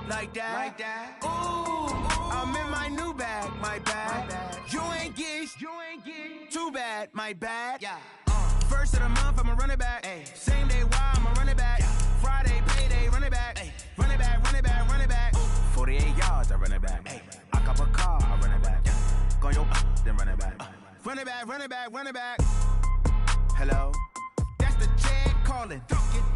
like that. Ooh, I'm in my new bag, my bad. You ain't get too bad, my bad. Yeah. First of the month, I'ma run it back. Ay. Same day, why I'ma run it back. Yeah. Friday, payday, run it back. Ay. Run it back, run it back, run it back. 48 yards, I run it back. Ay. I cop a car, I run it back. Yeah. Go your then run it back. Run it back, run it back, run it back. Hello, that's the check calling.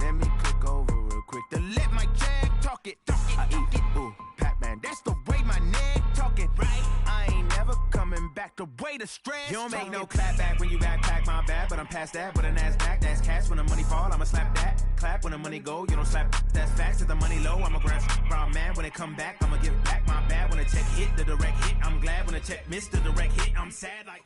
Let me click over real quick to let my check talk it. I eat it, ooh, Pac-Man. That's the way my neck talking. Right, I ain't never coming back. The way the stress. You don't make no clap back when you backpack, my bad. But I'm past that with a NASDAQ. That's cash when the money fall. I'ma slap that. Clap when the money go. You don't slap. That's facts. If the money low, I'ma grab brown man. When it come back, I'ma give back my bad. When the check hit, the direct hit. I'm glad when the check missed the direct hit. I'm sad like.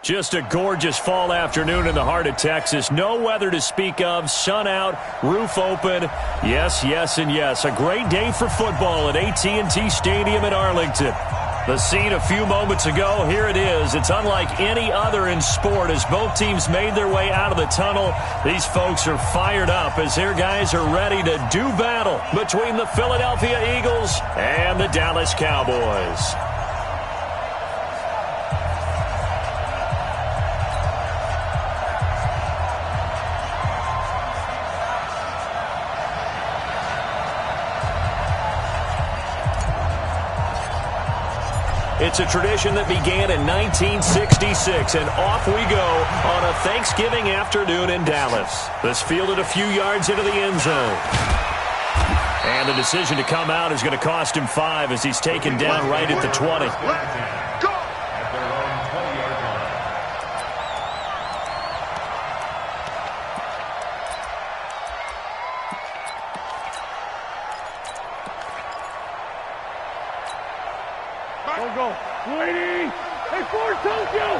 Just a gorgeous fall afternoon in the heart of Texas. No weather to speak of. Sun out, roof open. Yes, yes, and yes. A great day for football at AT&T Stadium in Arlington. The scene a few moments ago, here it is. It's unlike any other in sport as both teams made their way out of the tunnel. These folks are fired up as their guys are ready to do battle between the Philadelphia Eagles and the Dallas Cowboys. It's a tradition that began in 1966, and off we go on a Thanksgiving afternoon in Dallas. This fielded a few yards into the end zone. And the decision to come out is going to cost him 5 as he's taken down right at the 20. Go! Don't go. Lady! Hey, Ford, told you!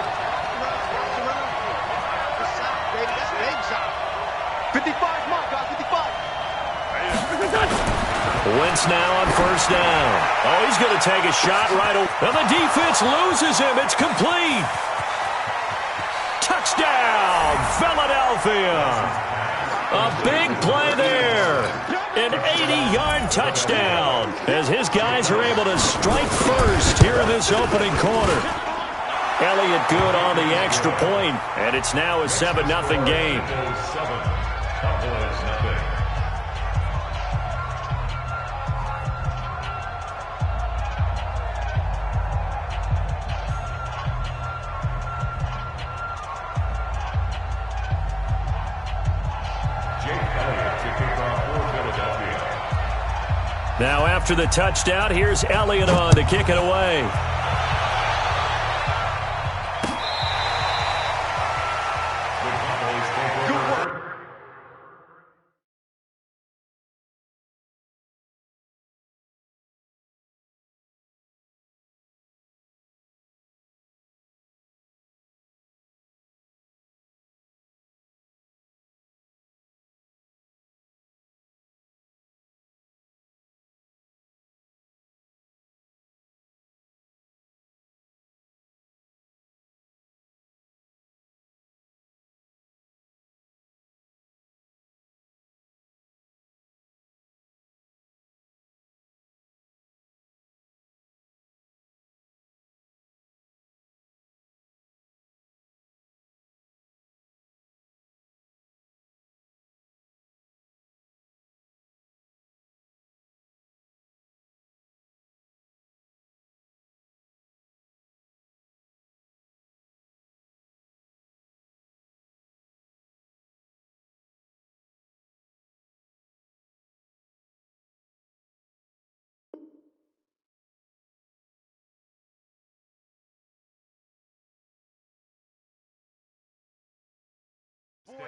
55, mark, guys, 55. Wentz now on first down. Oh, he's going to take a shot right away. And the defense loses him. It's complete. Touchdown, Philadelphia. A big play there. An 80-yard touchdown as his guys are able to strike first here in this opening quarter. Elliott good on the extra point, and it's now a 7-0 game. Now after the touchdown, here's Elliott on to kick it away.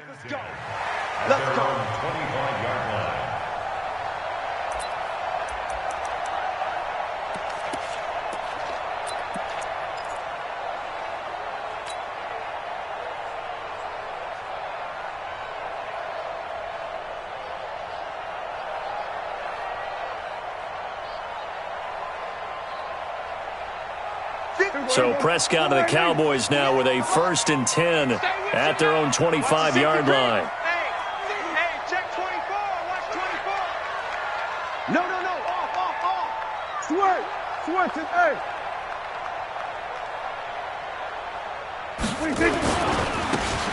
Let's go. Let's go. 25-yard line. So Prescott and the Cowboys now with a 1st and 10 at their own 25-yard line. Hey, check 24. Watch 24. No. Off. Switch it, hey.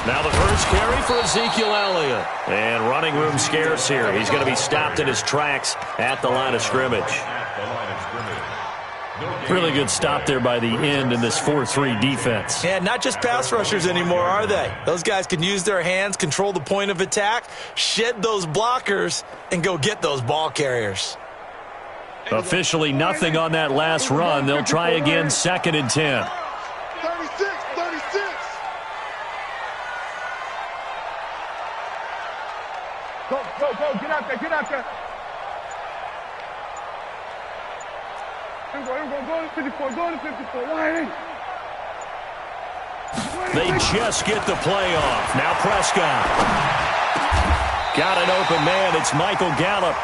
Now the first carry for Ezekiel Elliott. And running room scarce here. He's going to be stopped in his tracks at the line of scrimmage. Really good stop there by the end in this 4-3 defense. Yeah, not just pass rushers anymore, are they? Those guys can use their hands, control the point of attack, shed those blockers, and go get those ball carriers. Officially nothing on that last run. They'll try again, 2nd and 10. 36. Go, get out there. Here we go to 54, wide. They just get the play off. Now Prescott. Got an open man. It's Michael Gallup.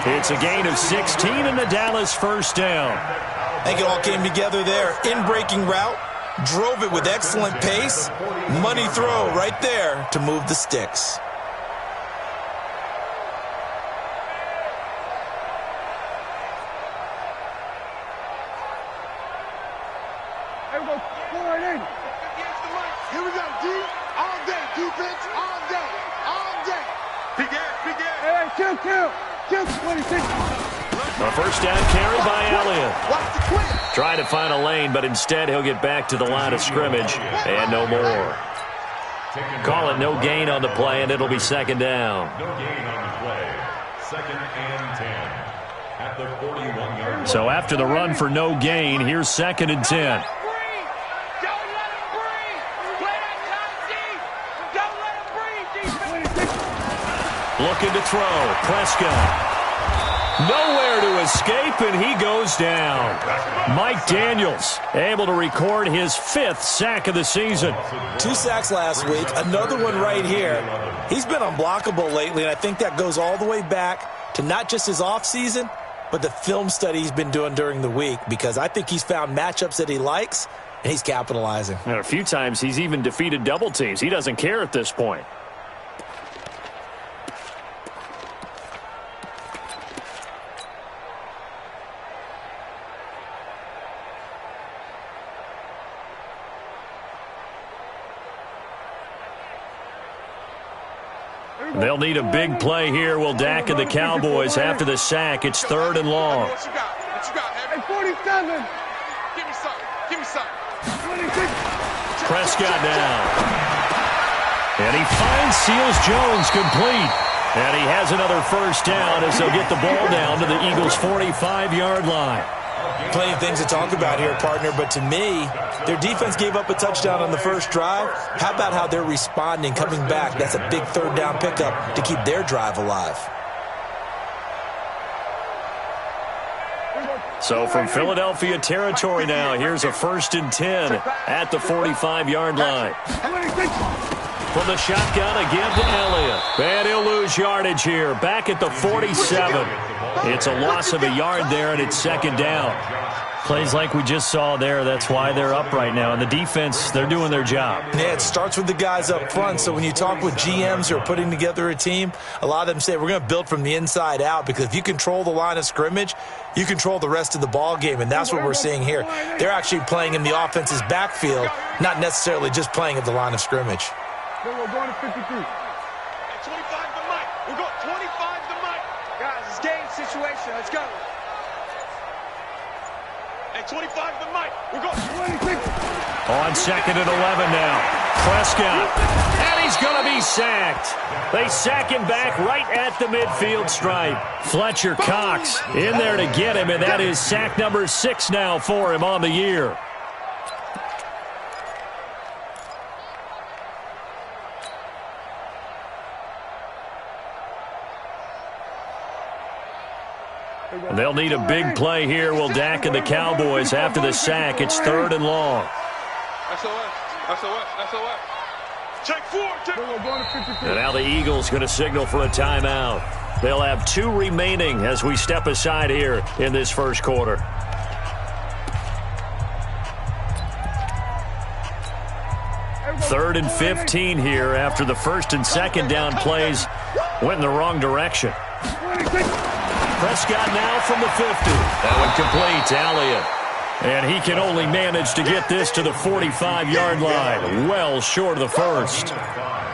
It's a gain of 16 and the Dallas first down. I think it all came together there. In-breaking route, drove it with excellent pace. Money throw right there to move the sticks. Here we go, D. All day. Defense, all day. Big air. Hey, kill. 26. A first down carry by Elliott. Watch the quick. Trying to find a lane, but instead he'll get back to the line of scrimmage and no more. Call it no gain on the play, and it'll be 2nd down. No gain on the play. 2nd and 10 at the 41-yard line. So after the run for no gain, here's 2nd and 10. Looking to throw. Prescott. Nowhere to escape, and he goes down. Mike Daniels able to record his 5th sack of the season. 2 sacks last week, another one right here. He's been unblockable lately, and I think that goes all the way back to not just his offseason, but the film study he's been doing during the week, because I think he's found matchups that he likes, and he's capitalizing. And a few times he's even defeated double teams. He doesn't care at this point. They'll need a big play here. Will Dak and the Cowboys after the sack. It's 3rd and long. What you got, Hey, 47. Give me some. 26. Prescott down. And he finds Seals Jones complete. And he has another first down as they'll get the ball down to the Eagles' 45-yard line. Plenty of things to talk about here, partner, but to me, their defense gave up a touchdown on the first drive. How about how they're responding, coming back? That's a big 3rd down pickup to keep their drive alive. So from Philadelphia territory now, here's a 1st and 10 at the 45-yard line. From the shotgun again to Elliott. And he'll lose yardage here. Back at the 47. It's a loss of a yard there, and it's 2nd down. Plays like we just saw there. That's why they're up right now. And the defense, they're doing their job. Yeah, it starts with the guys up front. So when you talk with GMs who are putting together a team, a lot of them say we're going to build from the inside out, because if you control the line of scrimmage, you control the rest of the ball game, and that's what we're seeing here. They're actually playing in the offense's backfield, not necessarily just playing at the line of scrimmage. We're going to 53. Hey, 25 to Mike. We're going 25 to Mike. Guys, it's game situation. Let's go. Hey, 25 to Mike. We're going 26. On 2nd and 11 now. Prescott. And he's going to be sacked. They sack him back right at the midfield stripe. Fletcher Cox in there to get him, and that is sack number 6 now for him on the year. They'll need a big play here. Will Dak and the Cowboys after the sack. It's 3rd and long. SOS. Check 4. We're going to 53. And now the Eagles going to signal for a timeout. They'll have 2 remaining as we step aside here in this first quarter. Third and 15 here after the 1st and 2nd down plays went in the wrong direction. 26. Prescott now from the 50. That one complete to Elliott. And he can only manage to get this to the 45-yard line. Well short of the first.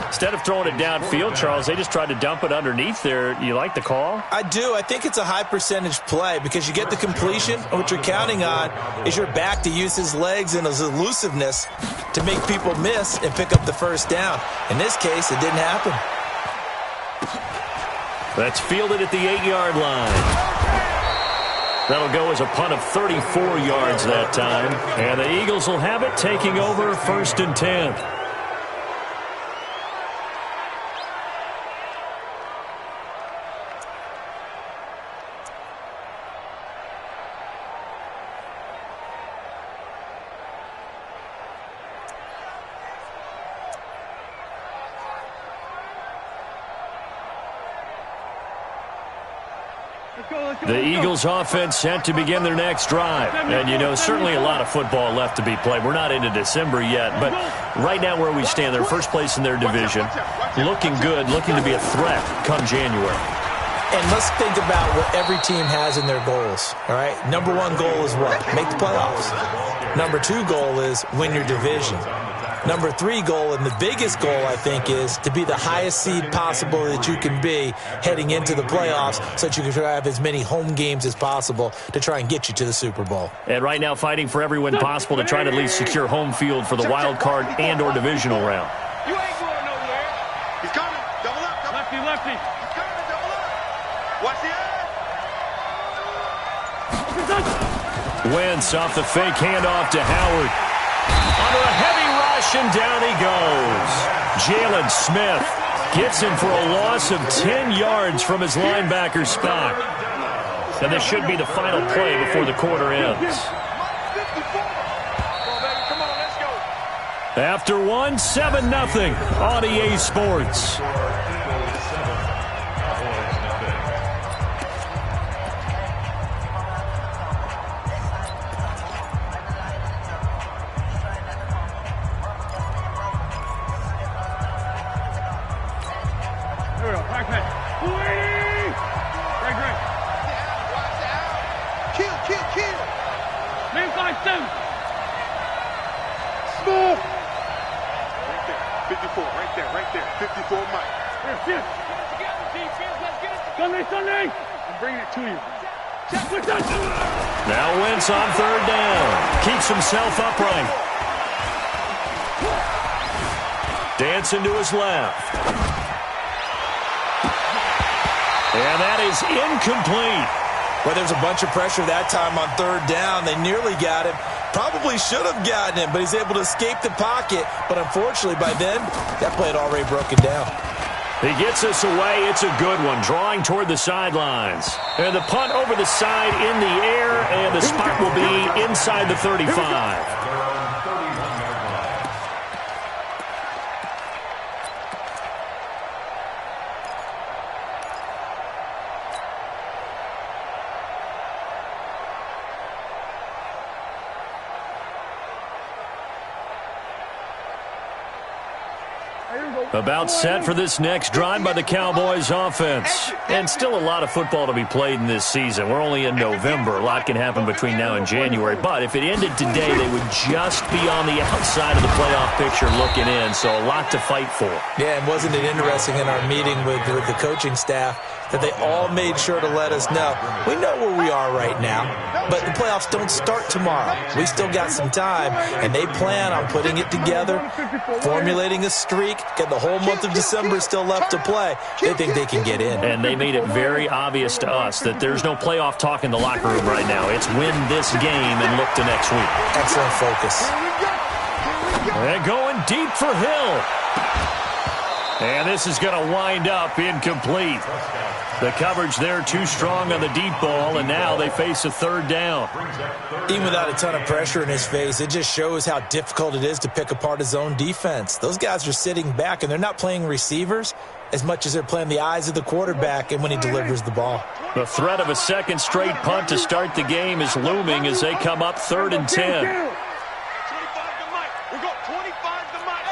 Instead of throwing it downfield, Charles, they just tried to dump it underneath there. You like the call? I do. I think it's a high-percentage play because you get the completion. And what you're counting on is your back to use his legs and his elusiveness to make people miss and pick up the first down. In this case, it didn't happen. That's fielded at the 8-yard line. That'll go as a punt of 34 yards that time. And the Eagles will have it, taking over 1st and 10. The Eagles offense set to begin their next drive. And, you know, certainly a lot of football left to be played. We're not into December yet, but right now where we stand, they're first place in their division. Looking good, looking to be a threat come January. And let's think about what every team has in their goals, all right? Number 1 goal is what? Make the playoffs. Number 2 goal is win your division. Number 3 goal, and the biggest goal, I think, is to be the highest seed possible that you can be heading into the playoffs so that you can have as many home games as possible to try and get you to the Super Bowl. And right now fighting for every win possible to try to at least secure home field for the wild card and or divisional round. You ain't going nowhere. He's coming. Double up. Lefty, lefty. He's coming. Double up. Watch the eye. Wentz off the fake handoff to Howard. Under a heavy rush, and down he goes. Jalen Smith gets him for a loss of 10 yards from his linebacker spot. And this should be the final play before the quarter ends. After one, 7-0 on EA Sports. Now Wentz on 3rd down. Keeps himself upright. Dancing to his left. And that is incomplete. Well, there's a bunch of pressure that time on 3rd down. They nearly got him. Probably should have gotten him, but he's able to escape the pocket. But unfortunately, by then, that play had already broken down. He gets us away. It's a good one. Drawing toward the sidelines. And the punt over the side in the air, and the spot will be inside the 35. About set for this next drive by the Cowboys offense. And still a lot of football to be played in this season. We're only in November. A lot can happen between now and January. But if it ended today, they would just be on the outside of the playoff picture looking in. So a lot to fight for. Yeah, and wasn't it interesting in our meeting with the coaching staff that they all made sure to let us know, we know where we are right now, but the playoffs don't start tomorrow. We still got some time, and they plan on putting it together, formulating a streak, get the whole month of December still left to play. They think they can get in. And they made it very obvious to us that there's no playoff talk in the locker room right now. It's win this game and look to next week. Excellent focus. And going deep for Hill. And this is going to wind up incomplete. The coverage there too strong on the deep ball, and now they face a 3rd down. Even without a ton of pressure in his face, it just shows how difficult it is to pick apart his own defense. Those guys are sitting back, and they're not playing receivers as much as they're playing the eyes of the quarterback and when he delivers the ball. The threat of a second straight punt to start the game is looming as they come up 3rd and 10. We're going 25 to Mike.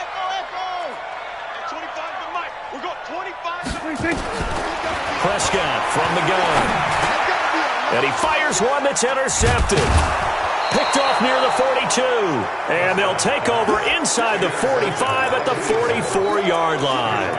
Prescott from the gun. And he fires one that's intercepted. Picked off near the 42. And they'll take over inside the 45 at the 44-yard line.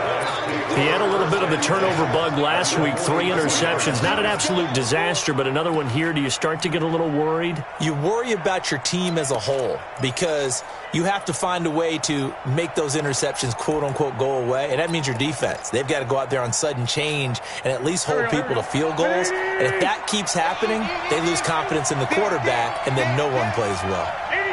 He had a little bit of the turnover bug last week, 3 interceptions. Not an absolute disaster, but another one here. Do you start to get a little worried? You worry about your team as a whole because you have to find a way to make those interceptions, quote-unquote, go away, and that means your defense. They've got to go out there on sudden change and at least hold people to field goals. And if that keeps happening, they lose confidence in the quarterback, and then no one plays well. 82.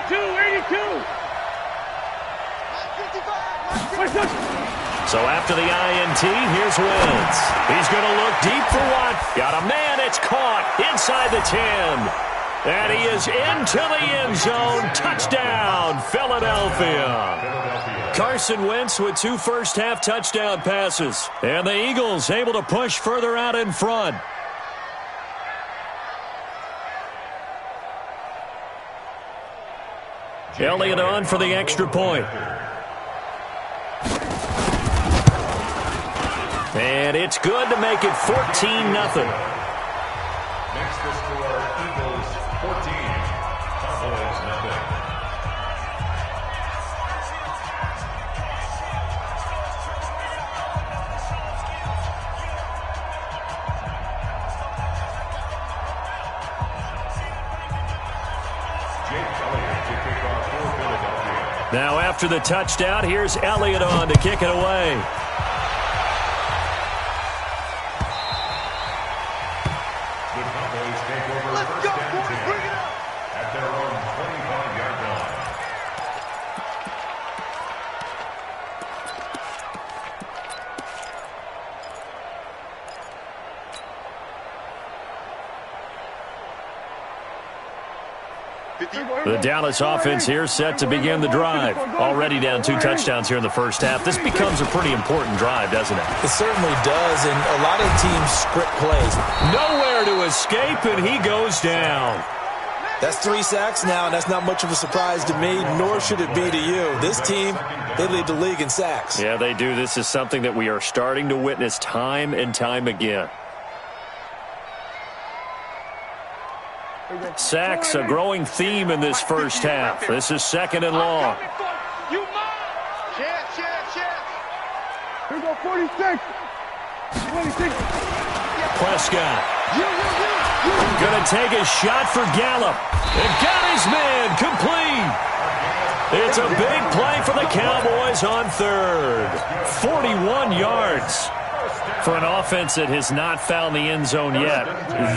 So after the INT, here's Wentz. He's going to look deep for one. Got a man. It's caught inside the 10. And he is into the end zone. Touchdown, Philadelphia. Carson Wentz with 2 first-half touchdown passes. And the Eagles able to push further out in front. Elliott on for the extra point. And it's good to make it 14-0. Next to score, Eagles 14, Cowboys 0. Now after the touchdown, here's Elliott on to kick it away. The Dallas offense here set to begin the drive. Already down 2 touchdowns here in the first half. This becomes a pretty important drive, doesn't it? It certainly does, and a lot of teams script plays. Nowhere to escape, and he goes down. That's 3 sacks now, and that's not much of a surprise to me, nor should it be to you. This team, they lead the league in sacks. Yeah, they do. This is something that we are starting to witness time and time again. Sacks, a growing theme in this first half. This is 2nd and long. Here we go, 46. 26. Prescott. Going to take a shot for Gallup. And got his man complete. It's a big play for the Cowboys on 3rd. 41 yards. For an offense that has not found the end zone yet,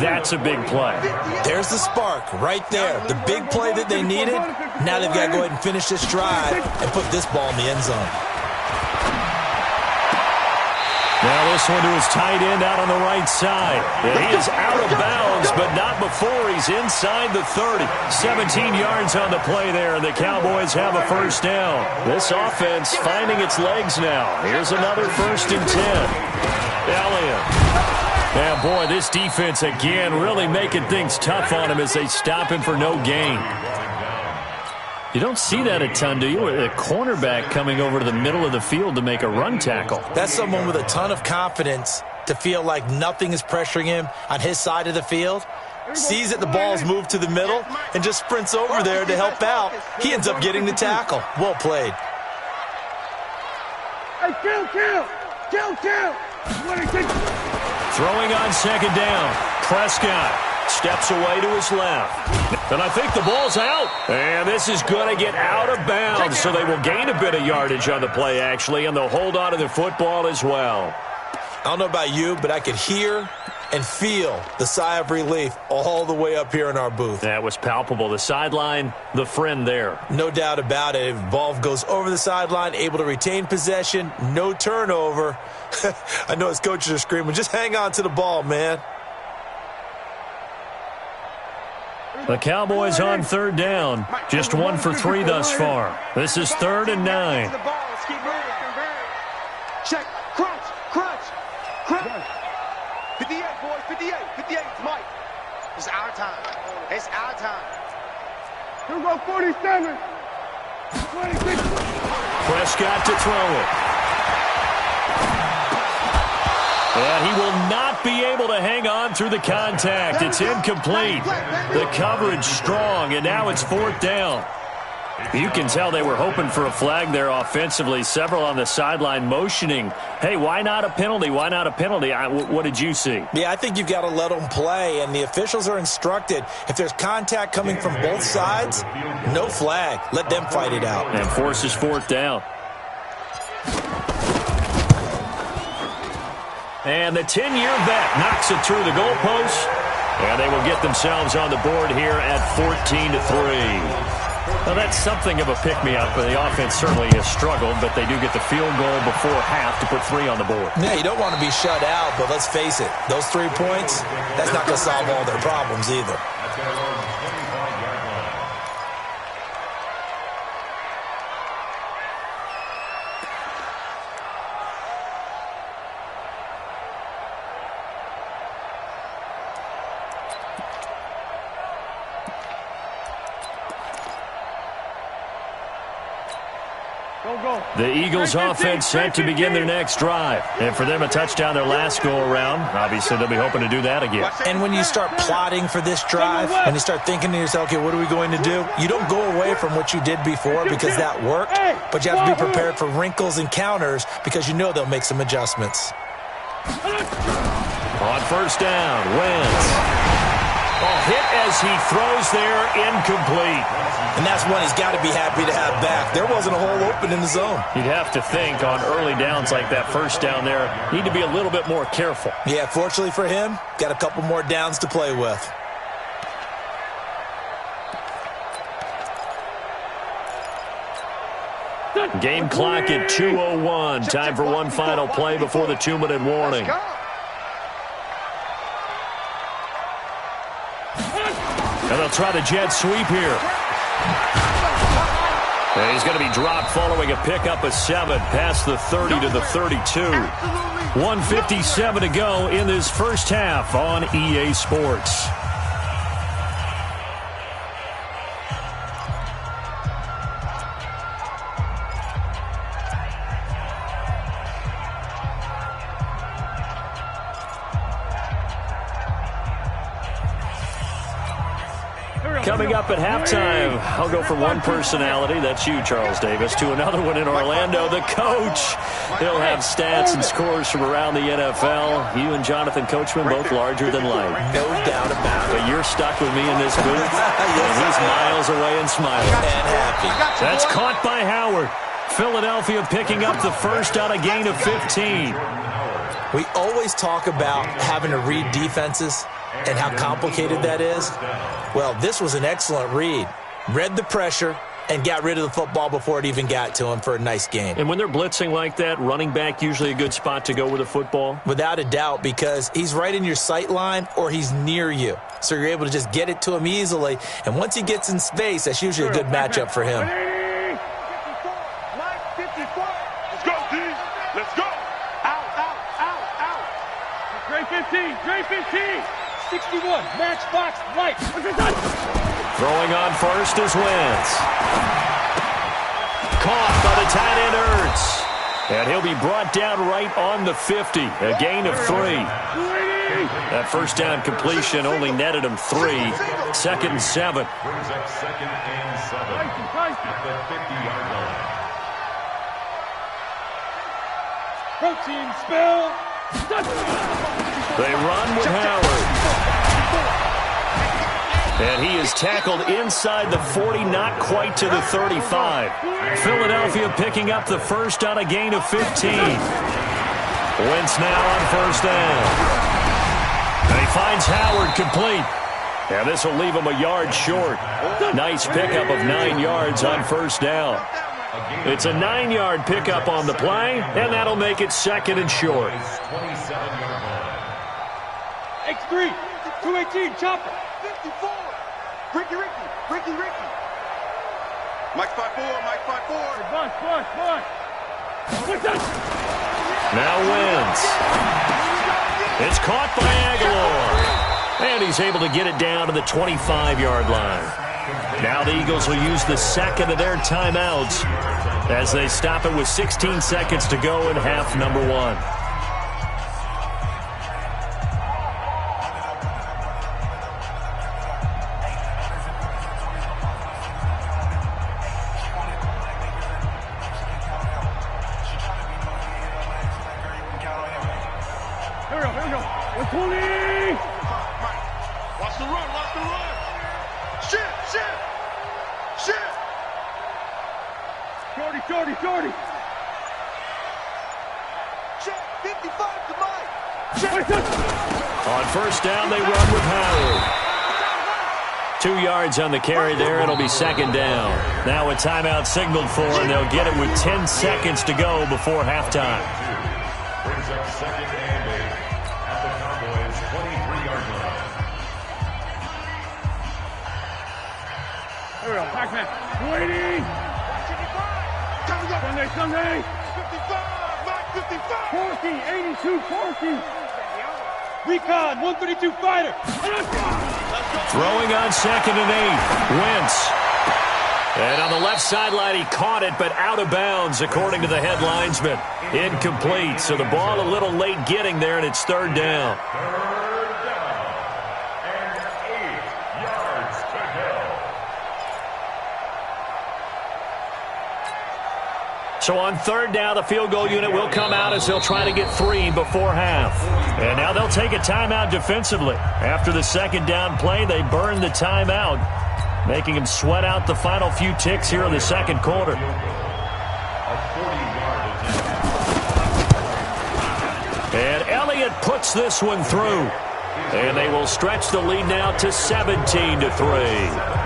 that's a big play. There's the spark right there. The big play that they needed. Now they've got to go ahead and finish this drive and put this ball in the end zone. Now this one to his tight end out on the right side. And he is out of bounds, but not before he's inside the 30. 17 yards on the play there, and the Cowboys have a first down. This offense finding its legs now. Here's another 1st and 10. Elliott. Now, boy, this defense again really making things tough on him as they stop him for no gain. You don't see that a ton, do you? A cornerback coming over to the middle of the field to make a run tackle. That's someone with a ton of confidence to feel like nothing is pressuring him on his side of the field. Sees that the ball's moved to the middle and just sprints over there to help out. He ends up getting the tackle. Well played. Hey, kill. 26. Throwing on 2nd down. Prescott steps away to his left. And I think the ball's out. And this is going to get out of bounds, so they will gain a bit of yardage on the play, actually, and they'll hold on to the football as well. I don't know about you, but I could hear and feel the sigh of relief all the way up here in our booth. That was palpable. The sideline, the friend there. No doubt about it. Ball goes over the sideline, able to retain possession, no turnover. I know his coaches are screaming, just hang on to the ball, man. The Cowboys on 3rd down. Just 1 for 3 thus far. This is 3rd and 9. Check. Crunch. 58, boys. 58. 58. Mike. It's our time. Here we go, 47. 26. Prescott to throw it. And he will not be able to hang on down through the contact. It's incomplete. The coverage strong, and now it's 4th down. You can tell they were hoping for a flag there offensively. Several on the sideline motioning, hey, why not a penalty? Why not a penalty? What did you see? Yeah, I think you've got to let them play, and the officials are instructed, if there's contact coming from both sides, no flag. Let them fight it out. And forces 4th down. And the 10-year vet knocks it through the goalpost, and they will get themselves on the board here at 14-3. Well, that's something of a pick-me-up. The offense certainly has struggled, but they do get the field goal before half to put 3 on the board. Yeah, you don't want to be shut out, but let's face it, those 3 points, that's not going to solve all their problems either. The Eagles offense set to begin their next drive. And for them, a touchdown their last go-around. Obviously, they'll be hoping to do that again. And when you start plotting for this drive and you start thinking to yourself, okay, what are we going to do? You don't go away from what you did before because that worked, but you have to be prepared for wrinkles and counters because you know they'll make some adjustments. On 1st down, Wentz. Hit as he throws there, incomplete. And that's one he's got to be happy to have back. There wasn't a hole open in the zone. You'd have to think on early downs like that 1st down there, need to be a little bit more careful. Yeah, fortunately for him, got a couple more downs to play with. Game clock at 2:01. Time for one final play before the 2-minute warning. And they'll try the jet sweep here. And he's going to be dropped following a pickup of 7 past the 30 to the 32. 1:57 to go in this first half on EA Sports. Coming up at halftime, I'll go from one personality, that's you, Charles Davis, to another one in Orlando, the coach. He'll have stats and scores from around the NFL. You and Jonathan Coachman, both larger than life. No doubt about it. But you're stuck with me in this booth, and he's miles away and smiling. And happy. That's caught by Howard. Philadelphia picking up the first on a gain of 15. We always talk about having to read defenses and how complicated that is. Well, this was an excellent read. Read the pressure and got rid of the football before it even got to him for a nice game. And when they're blitzing like that, running back usually a good spot to go with the football? Without a doubt, because he's right in your sight line or he's near you. So you're able to just get it to him easily. And once he gets in space, that's usually a good matchup for him. Let's go, D. Let's go. Out. Trey 15, Trey 15. 61, matchbox, right. Throwing on first is Wentz. Caught by the tight end Ertz. And he'll be brought down right on the 50. A gain of 3. That first down completion only netted him 3. 2nd and 7. Brings up 2nd and 7 at the 50-yard line. Protein spill. They run with Howard. And he is tackled inside the 40, not quite to the 35. Philadelphia picking up the first on a gain of 15. Wentz now on 1st down. And he finds Howard complete. And this will leave him a yard short. Nice pickup of 9 yards on 1st down. It's a 9-yard pickup on the play, and that'll make it 2nd and short. 27-yard line. X3, 218, chopper. 54. Ricky. Mike 5-4, Mike 5-4. Bunch. What's that? Now Wentz. It's caught by Aguilar. And he's able to get it down to the 25-yard line. Now the Eagles will use the 2nd of their timeouts as they stop it with 16 seconds to go in half number 1. 20. Watch the run, watch the run. Shift. Shorty. Check, 55 to Mike. On first down, they run with Howard. 2 yards on the carry there. It'll be second down. Now a timeout signaled for, and they'll get it with 10 seconds to go before halftime. Brings up second and 8 at the Cowboys' 23-yard line. There we go. Pac-Man. 280. Sunday. 55, Mike, 55. 40, 82, 40. Recon, 132 fighter. Throwing on second and 8. Wentz. And on the left sideline, he caught it, but out of bounds, according to the head linesman. Incomplete. So the ball a little late getting there, and it's third down. Third down and 8 yards to go. So on third down, the field goal unit will come out as they'll try to get 3 before half. And now they'll take a timeout defensively. After the second down play, they burn the timeout, making them sweat out the final few ticks here in the second quarter. And Elliott puts this one through. And they will stretch the lead now to 17-3.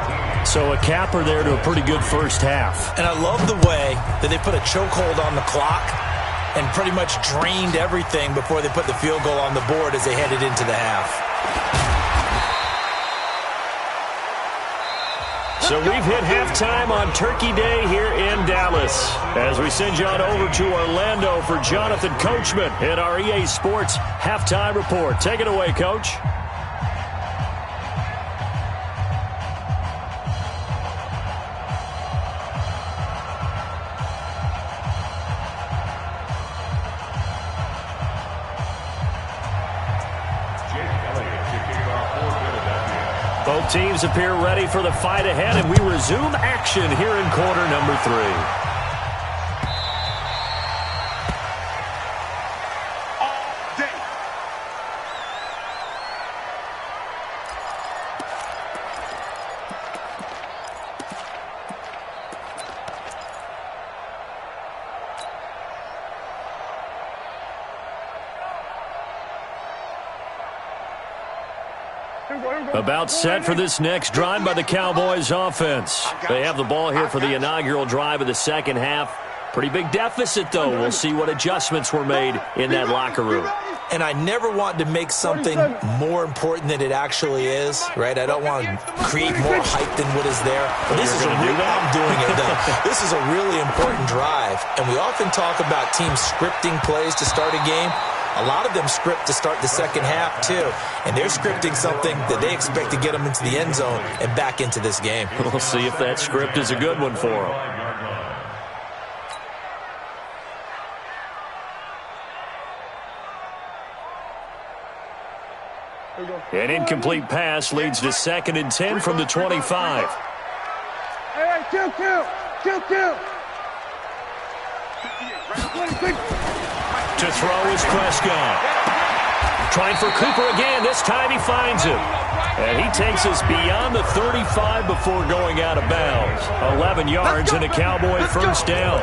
So a capper there to a pretty good first half. And I love the way that they put a chokehold on the clock and pretty much drained everything before they put the field goal on the board as they headed into the half. So we've hit halftime on Turkey Day here in Dallas. As we send you on over to Orlando for Jonathan Coachman in our EA Sports Halftime Report. Take it away, Coach. Both teams appear ready for the fight ahead, and we resume action here in quarter number 3. About set for this next drive by the Cowboys offense. They have the ball here for the inaugural drive of the second half. Pretty big deficit, though. We'll see what adjustments were made in that locker room. And I never want to make something more important than it actually is, right? I don't want to create more hype than what is there. But this is I'm doing it, though. This is a really important drive. And we often talk about teams scripting plays to start a game. A lot of them script to start the second half, too. And they're scripting something that they expect to get them into the end zone and back into this game. We'll see if that script is a good one for them. An incomplete pass leads to 2nd and 10 from the 25. Hey, kill. To throw is Prescott. Trying for Cooper again. This time he finds him. And he takes us beyond the 35 before going out of bounds. 11 yards and a Cowboy first down.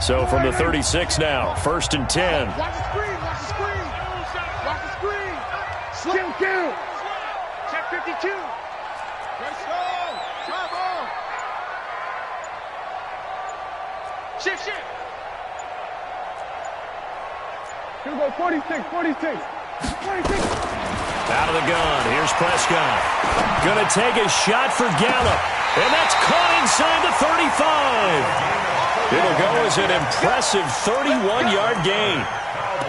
So from the 36 now, 1st and 10. Watch the screen. Kill. Check 52. Let's go. Travel. Shift. Here we go, 46. Out of the gun. Here's Prescott. Going to take a shot for Gallup. And that's caught inside the 35. It'll go as an impressive 31-yard gain.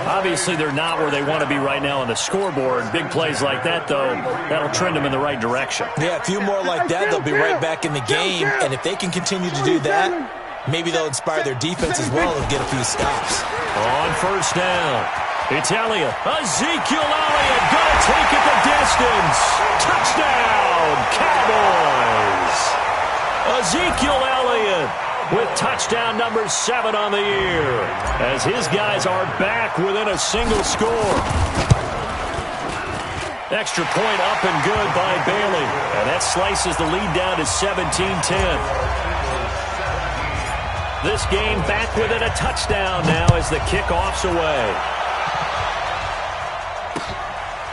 Obviously, they're not where they want to be right now on the scoreboard. Big plays like that, though, that'll trend them in the right direction. Yeah, a few more like that, they'll be right back in the game. And if they can continue to do that, maybe they'll inspire their defense as well and get a few stops. On first down, It's Elliott. Ezekiel Elliott going to take it the distance. Touchdown, Cowboys. Ezekiel Elliott with touchdown number 7 on the year, as his guys are back within a single score. Extra point up and good by Bailey, and that slices the lead down to 17-10. This game back within a touchdown now as the kickoff's away.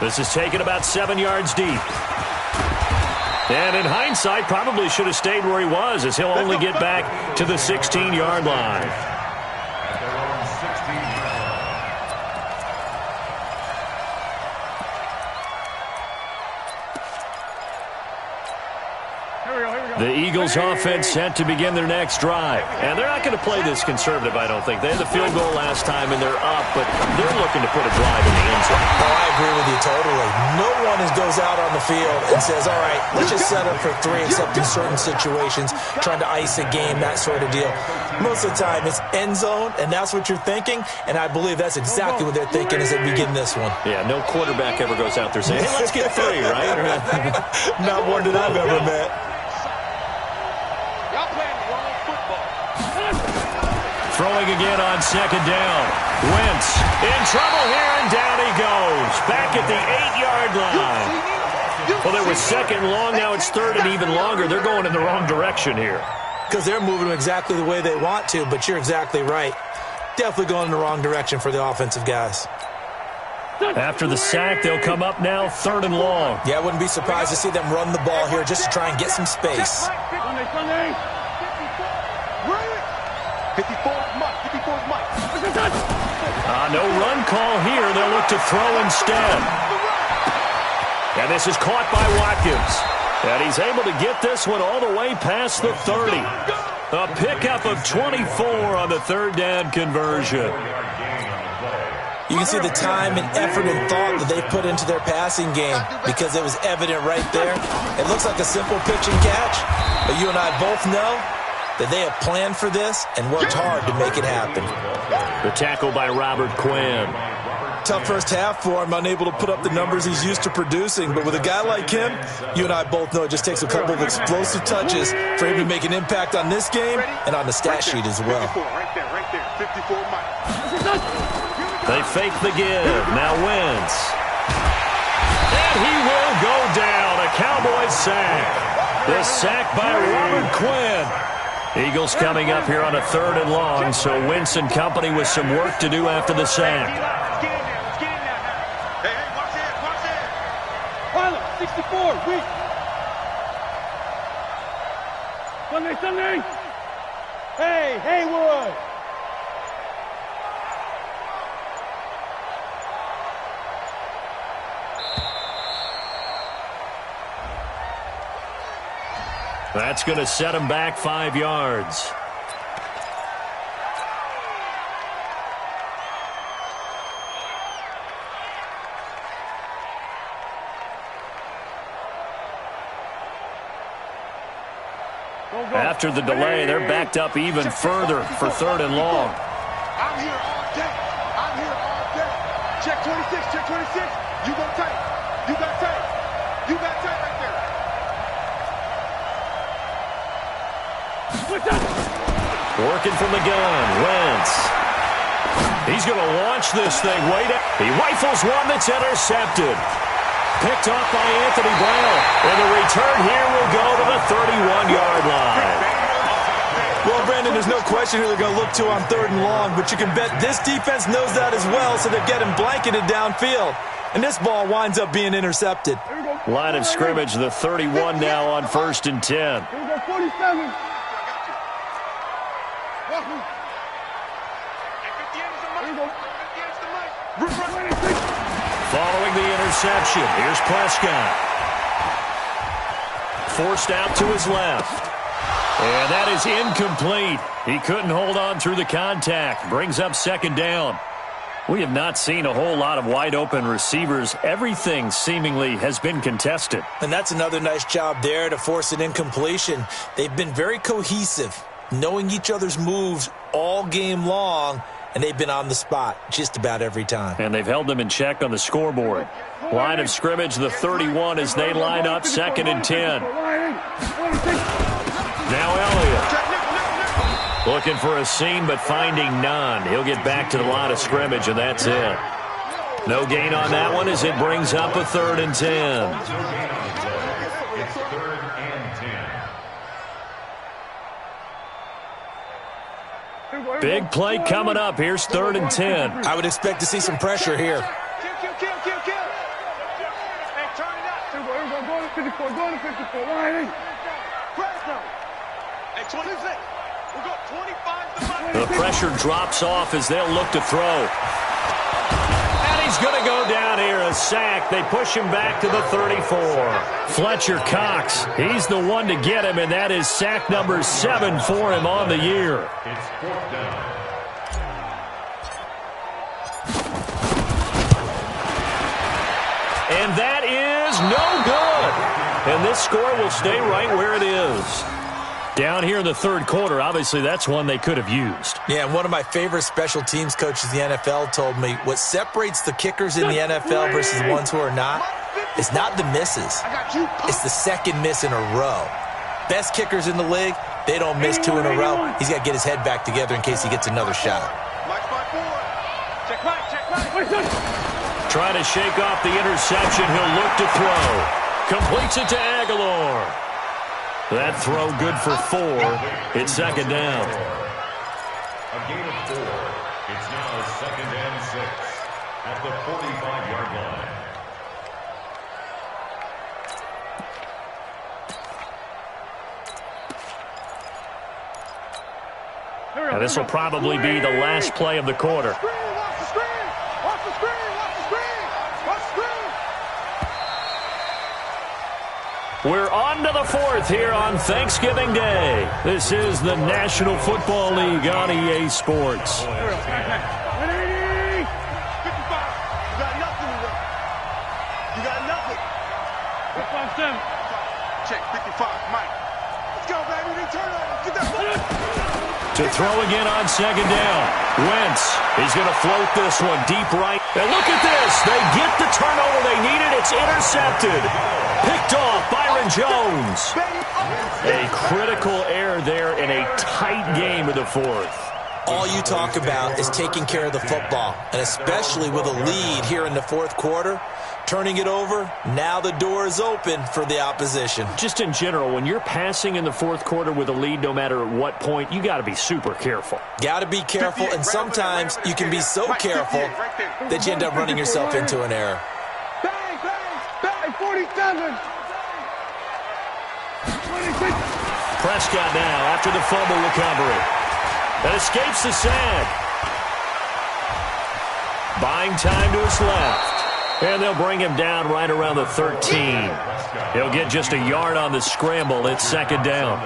This is taken about 7 yards deep. And in hindsight, probably should have stayed where he was, as he'll only get back to the 16-yard line. The Eagles offense set to begin their next drive. And they're not going to play this conservative, I don't think. They had the field goal last time, and they're up, but they're looking to put a drive in the end zone. Oh, I agree with you totally. No one goes out on the field and says, all right, let's just settle for 3, except in certain situations, trying to ice a game, that sort of deal. Most of the time, it's end zone, and that's what you're thinking, and I believe that's exactly what they're thinking as they begin this one. Yeah, no quarterback ever goes out there saying, hey, let's get 3, right? Not one that I've ever met. Throwing again on second down. Wentz in trouble here, and down he goes. Back at the 8-yard line. Well, there was second long. Now it's third and even longer. They're going in the wrong direction here. Because they're moving exactly the way they want to, but you're exactly right. Definitely going in the wrong direction for the offensive guys. After the sack, they'll come up now 3rd and long. Yeah, I wouldn't be surprised to see them run the ball here just to try and get some space. 54's Mike. 54's Mike. No run call here. They'll look to throw instead. And this is caught by Watkins. And he's able to get this one all the way past the 30. A pickup of 24 on the 3rd down conversion. You can see the time and effort and thought that they put into their passing game because it was evident right there. It looks like a simple pitch and catch, but you and I both know that they have planned for this and worked hard to make it happen. The tackle by Robert Quinn. Tough first half for him, unable to put up the numbers he's used to producing. But with a guy like him, you and I both know it just takes a couple of explosive touches for him to make an impact on this game and on the stat sheet as well. Right there. 54 Mike. They fake the give. Now Wentz. And he will go down. A Cowboys sack. The sack by Robert Quinn. Eagles coming up here on a 3rd and long, so Wentz and company with some work to do after the sack. Hey, watch it. 64, weak. Sunday. Hey, Haywood. That's going to set him back 5 yards. After the delay, they're backed up even further for 3rd and long. I'm here all day. Check 26. You go tight. You got tight right there. Working from the gun, Wentz. He's going to launch this thing. He rifles one that's intercepted. Picked off by Anthony Brown. And the return here will go to the 31-yard line. Well, Brandon, there's no question who they're going to look to on 3rd and long, but you can bet this defense knows that as well, so they're getting blanketed downfield. And this ball winds up being intercepted. Line of scrimmage, the 31 now on 1st and 10. Here we go, 47. Following the interception, here's Prescott. Forced out to his left. And that is incomplete. He couldn't hold on through the contact. Brings up 2nd down. We have not seen a whole lot of wide-open receivers. Everything seemingly has been contested. And that's another nice job there to force an incompletion. They've been very cohesive, knowing each other's moves all game long, and they've been on the spot just about every time. And they've held them in check on the scoreboard. Line of scrimmage, the 31, as they line up 2nd and 10. Now Elliott. Looking for a seam, but finding none. He'll get back to the line of scrimmage, and that's it. No gain on that one as it brings up a 3rd and 10. It's 3rd and 10. Big play coming up. Here's 3rd and 10. I would expect to see some pressure here. Kill. Hey, turn it up. Go to 54, line. Hey, 26. We'll go 25 to 5. The pressure drops off as they'll look to throw. And he's going to go down here, a sack. They push him back to the 34. Fletcher Cox, he's the one to get him, and that is sack number 7 for him on the year. It's 4th down. And that is no good. And this score will stay right where it is. Down here in the 3rd quarter, obviously that's one they could have used. Yeah, and one of my favorite special teams coaches in the NFL told me what separates the kickers in the NFL versus the ones who are not is not the misses. It's the 2nd miss in a row. Best kickers in the league, they don't miss 2 in a row. He's got to get his head back together in case he gets another shot. Check right. Trying to shake off the interception. He'll look to throw. Completes it to Aguilar. That throw good for 4. It's 2nd down. A gain of 4. It's now 2nd and 6 at the 45-yard line. Now this will probably be the last play of the quarter. Watch the screen. We're on to the 4th here on Thanksgiving Day. This is the National Football League on EA Sports. 55. You got nothing. Check 55, Mike. Let's go, baby. Return over. Get that ball. To throw again on 2nd down. Wentz is going to float this one deep right. And look at this. They get the turnover they needed. It's intercepted. Picked off Byron Jones. A critical error there in a tight game of the 4th. All you talk about is taking care of the football, and especially with a lead here in the 4th quarter, turning it over, now the door is open for the opposition. Just in general, when you're passing in the 4th quarter with a lead, no matter at what point, you got to be super careful. Got to be careful, and sometimes you can be so careful that you end up running yourself into an error. Bang, 47. Prescott now after the fumble recovery. That escapes the sack. Buying time to his left. And they'll bring him down right around the 13. He'll get just a yard on the scramble. It's 2nd down.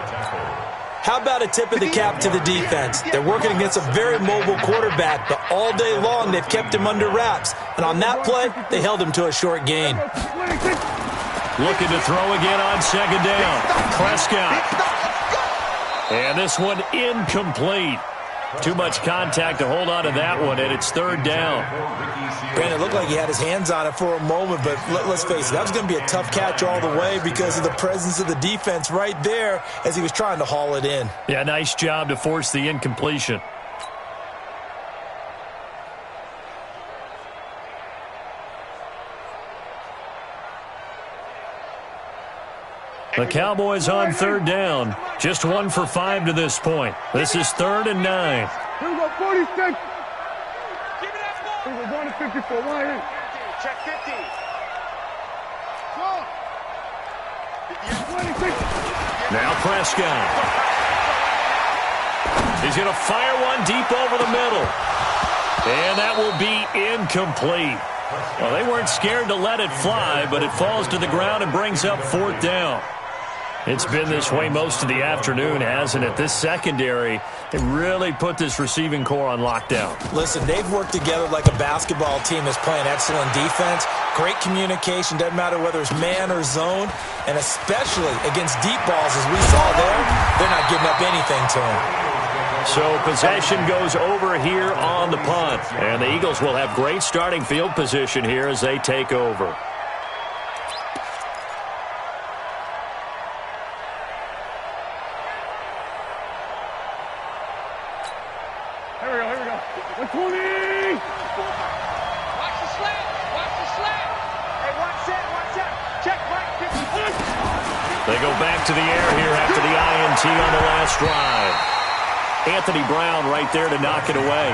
How about a tip of the cap to the defense? They're working against a very mobile quarterback, but all day long they've kept him under wraps. And on that play, they held him to a short gain. Looking to throw again on 2nd down. Prescott. And this one incomplete. Too much contact to hold on to that one, and it's 3rd down. Brandon, it looked like he had his hands on it for a moment, but let's face it, that was going to be a tough catch all the way because of the presence of the defense right there as he was trying to haul it in. Yeah, nice job to force the incompletion. The Cowboys on 3rd down. Just 1 for 5 to this point. This is 3rd and 9. Here we go, 46. Here we go, going to 54. Line. Check 50. Now Prescott. He's going to fire one deep over the middle. And that will be incomplete. Well, they weren't scared to let it fly, but it falls to the ground and brings up 4th down. It's been this way most of the afternoon, hasn't it? This secondary, it really put this receiving core on lockdown. Listen, they've worked together like a basketball team that's playing excellent defense. Great communication, doesn't matter whether it's man or zone, and especially against deep balls as we saw there, they're not giving up anything to them. So possession goes over here on the punt. And the Eagles will have great starting field position here as they take over. Here we go. 120! Watch the slant. Hey, watch that. Check right. They go back to the air here after the INT on the last drive. Anthony Brown right there to knock it away.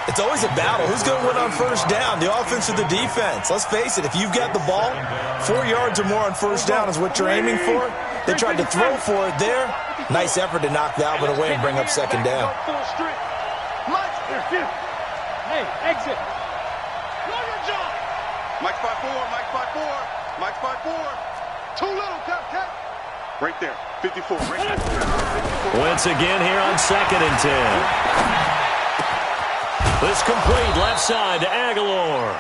It's always a battle. Who's going to win on first down, the offense or the defense? Let's face it, if you've got the ball, 4 yards or more on first down is what you're aiming for. They tried to throw for it there. Nice effort to knock that one away and bring up second down. Hey, exit. Know your job. Mike 5-4. Mike 5-4. Too little, Cap. Right there. 54. Right there. Wentz again here on 2nd and 10. This complete left side to Aguilar.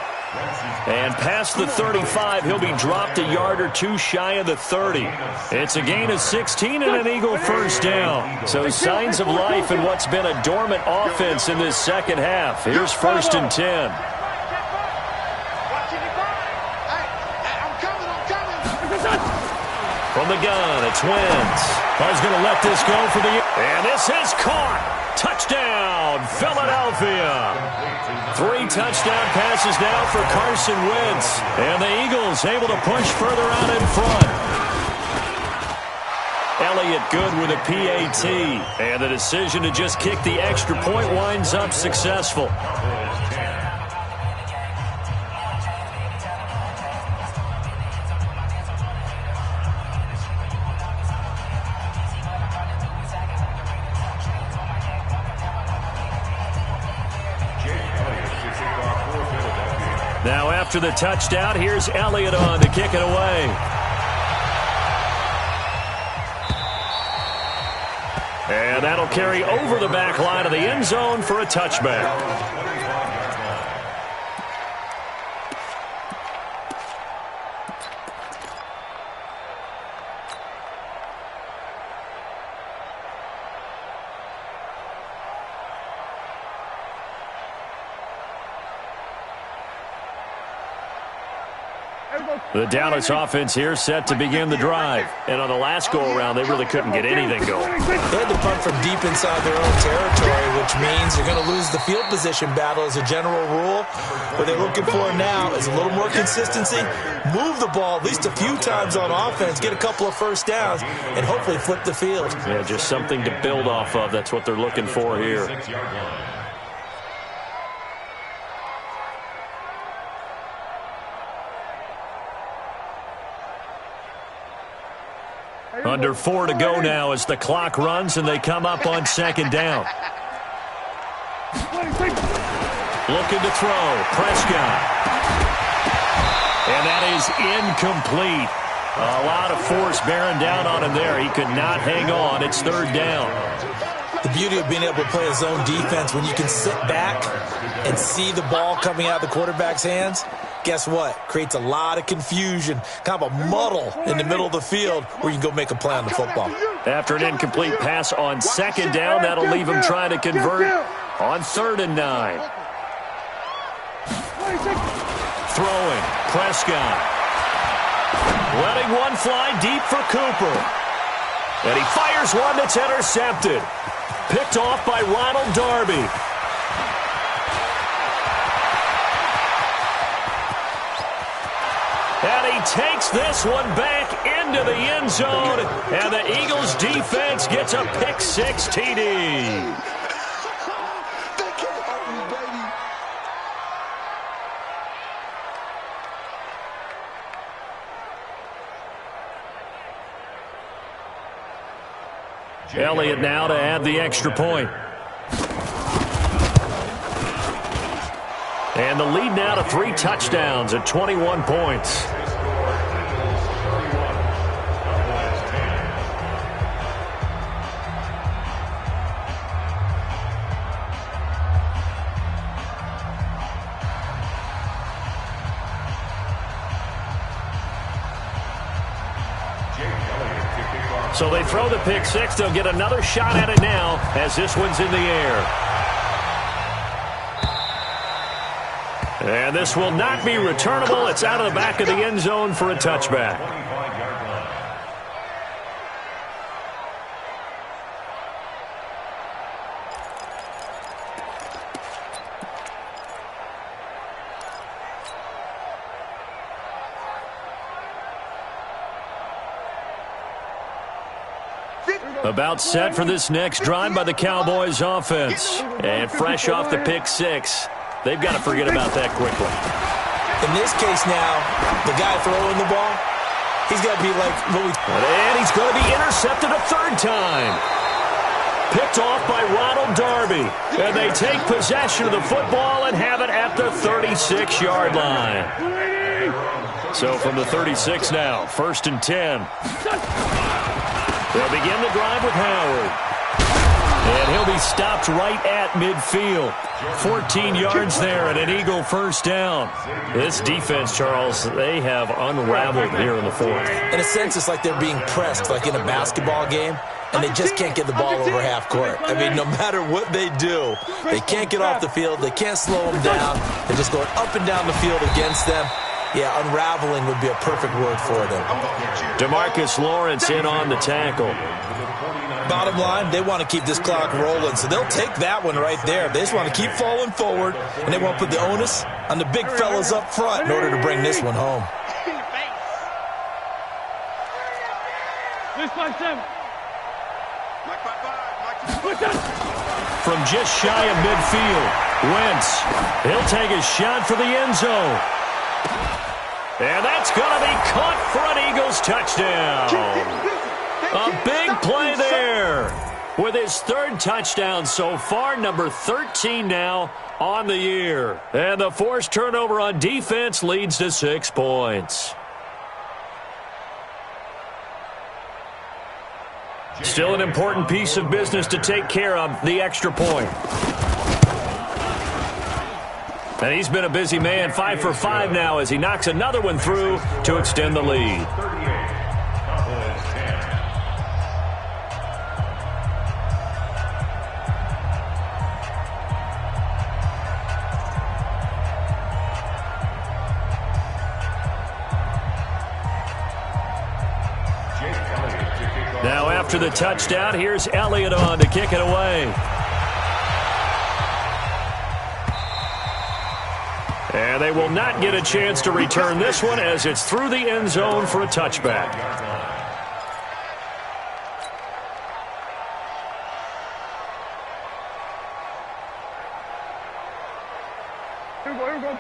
And past the 35, he'll be dropped a yard or two shy of the 30. It's a gain of 16 and an Eagle first down. So signs of life in what's been a dormant offense in this second half. Here's 1st and 10. From the gun, it's Wentz. He's going to let this go for the... And this is caught. Touchdown, Philadelphia. 3 touchdown passes now for Carson Wentz. And the Eagles able to push further out in front. Elliott good with a PAT. And the decision to just kick the extra point winds up successful. Now after the touchdown, here's Elliott on to kick it away. And that'll carry over the back line of the end zone for a touchback. The Dallas offense here set to begin the drive. And on the last go-around, they really couldn't get anything going. They had to punt from deep inside their own territory, which means you're going to lose the field position battle as a general rule. What they're looking for now is a little more consistency, move the ball at least a few times on offense, get a couple of first downs, and hopefully flip the field. Yeah, just something to build off of. That's what they're looking for here. Under 4 to go now as the clock runs and they come up on 2nd down. Looking to throw. Prescott. And that is incomplete. A lot of force bearing down on him there. He could not hang on. It's 3rd down. The beauty of being able to play a zone defense when you can sit back and see the ball coming out of the quarterback's hands, guess what? Creates a lot of confusion, kind of a muddle in the middle of the field where you can go make a play on the football. After an incomplete pass on 2nd down, that'll leave him trying to convert on 3rd and 9. Throwing. Prescott. Letting one fly deep for Cooper. And he fires one that's intercepted. Picked off by Ronald Darby. And he takes this one back into the end zone. And the Eagles defense gets a pick-6 TD. Elliott now to add the extra point. And the lead now to 3 touchdowns at 21 points. So they throw the pick six. They'll get another shot at it now as this one's in the air. And this will not be returnable. It's out of the back of the end zone for a touchback. About set for this next drive by the Cowboys offense. And fresh off the pick six. They've got to forget about that quickly. In this case now, the guy throwing the ball, he's got to be like what we... And he's going to be intercepted a third time. Picked off by Ronald Darby. And they take possession of the football and have it at the 36-yard line. So from the 36 now, 1st and 10. They'll begin the drive with Howard. And he'll be stopped right at midfield. 14 yards there and an Eagle first down. This defense, Charles, they have unraveled here in the fourth. In a sense, it's like they're being pressed, like in a basketball game, and they just can't get the ball over half court. I mean, no matter what they do, they can't get off the field. They can't slow them down. They're just going up and down the field against them. Yeah, unraveling would be a perfect word for them. DeMarcus Lawrence in on the tackle. Bottom line, they want to keep this clock rolling, so they'll take that one right there. They just want to keep falling forward, and they want to put the onus on the big fellas up front in order to bring this one home. From just shy of midfield, Wentz, he'll take a shot for the end zone. And that's going to be caught for an Eagles touchdown. A big play there with his third touchdown so far, number 13 now on the year. And the forced turnover on defense leads to 6 points. Still an important piece of business to take care of, the extra point. And he's been a busy man, 5 for 5 now as he knocks another one through to extend the lead. Now after the touchdown, here's Elliott on to kick it away. And they will not get a chance to return this one as it's through the end zone for a touchback.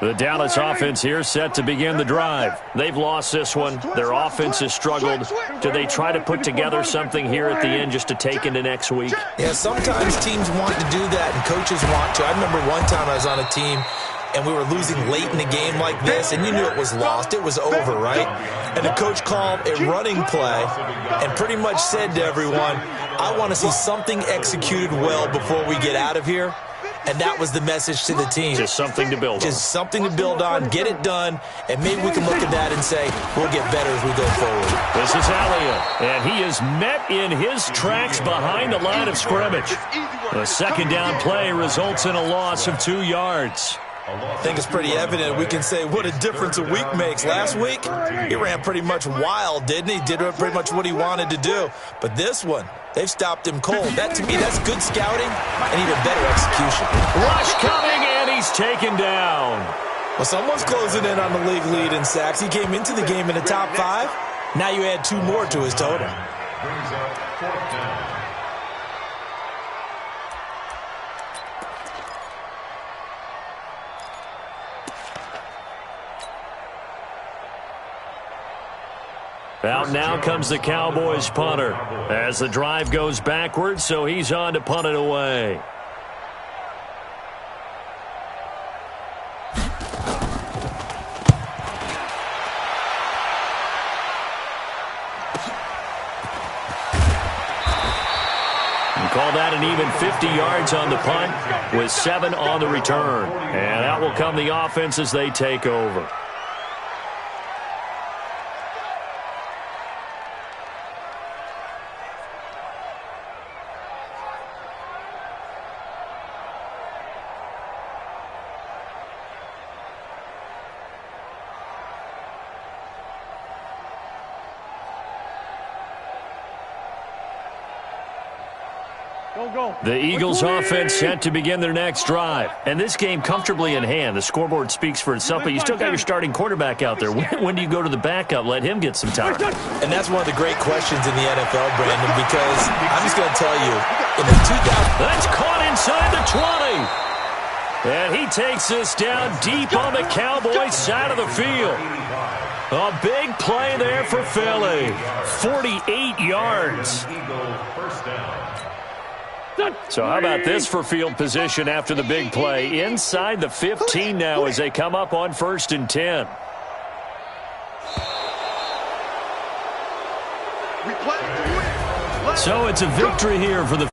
The Dallas offense here set to begin the drive. They've lost this one. Their offense has struggled. Do they try to put together something here at the end just to take into next week? Yeah, sometimes teams want to do that and coaches want to. I remember one time I was on a team and we were losing late in the game like this, and you knew it was lost. It was over, right? And the coach called a running play and pretty much said to everyone, I want to see something executed well before we get out of here. And that was the message to the team. Just something to build on. Just something to build on, get it done, and maybe we can look at that and say, we'll get better as we go forward. This is Elliott, and he is met in his tracks behind the line of scrimmage. The second down play results in a loss of 2 yards. I think it's pretty evident. We can say what a difference a week makes. Last week, he ran pretty much wild, didn't he? Did pretty much what he wanted to do. But this one, they've stopped him cold. That, to me, that's good scouting and even better execution. Rush coming, and he's taken down. Well, someone's closing in on the league lead in sacks. He came into the game in the top 5. Now you add 2 more to his total. Brings up 4th down. Out now comes the Cowboys punter as the drive goes backwards, so he's on to punt it away. You call that an even 50 yards on the punt with 7 on the return. And out will come the offense as they take over. The Eagles offense set to begin their next drive. And this game comfortably in hand. The scoreboard speaks for itself, but you still got your starting quarterback out there. When do you go to the backup? Let him get some time. And that's one of the great questions in the NFL, Brandon, because I'm just going to tell you, in the 2000... That's caught inside the 20. And he takes this down deep on the Cowboys side of the field. A big play there for Philly. 48 yards. So how about this for field position after the big play? Inside the 15 now as they come up on 1st and 10. So it's a victory here for the